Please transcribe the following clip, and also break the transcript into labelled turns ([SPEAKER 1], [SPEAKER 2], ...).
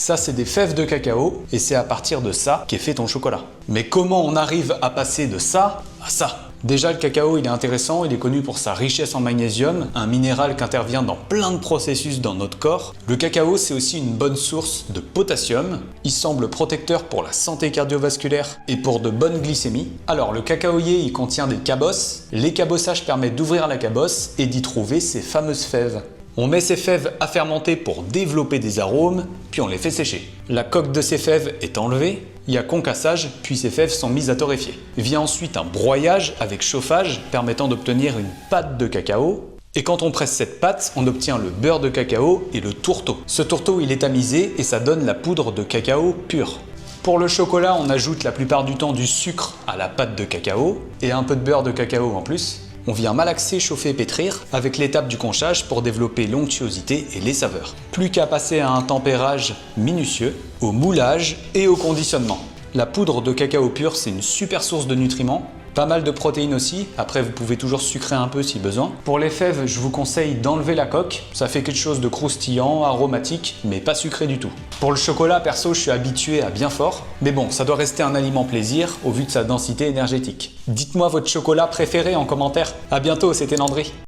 [SPEAKER 1] Ça, c'est des fèves de cacao et c'est à partir de ça qu'est fait ton chocolat. Mais comment on arrive à passer de ça à ça? Déjà, le cacao, il est intéressant, il est connu pour sa richesse en magnésium, un minéral qui intervient dans plein de processus dans notre corps. Le cacao, c'est aussi une bonne source de potassium. Il semble protecteur pour la santé cardiovasculaire et pour de bonnes glycémies. Alors, le cacaoyer, il contient des cabosses. Les cabossages permettent d'ouvrir la cabosse et d'y trouver ces fameuses fèves. On met ces fèves à fermenter pour développer des arômes, puis on les fait sécher. La coque de ces fèves est enlevée, il y a concassage, puis ces fèves sont mises à torréfier. Vient ensuite un broyage avec chauffage permettant d'obtenir une pâte de cacao. Et quand on presse cette pâte, on obtient le beurre de cacao et le tourteau. Ce tourteau, il est tamisé et ça donne la poudre de cacao pure. Pour le chocolat, on ajoute la plupart du temps du sucre à la pâte de cacao et un peu de beurre de cacao en plus. On vient malaxer, chauffer, pétrir avec l'étape du conchage pour développer l'onctuosité et les saveurs. Plus qu'à passer à un tempérage minutieux, au moulage et au conditionnement. La poudre de cacao pur, c'est une super source de nutriments. Pas mal de protéines aussi, après vous pouvez toujours sucrer un peu si besoin. Pour les fèves, je vous conseille d'enlever la coque, ça fait quelque chose de croustillant, aromatique, mais pas sucré du tout. Pour le chocolat, perso, je suis habitué à bien fort, mais bon, ça doit rester un aliment plaisir au vu de sa densité énergétique. Dites-moi votre chocolat préféré en commentaire. À bientôt, c'était Landry.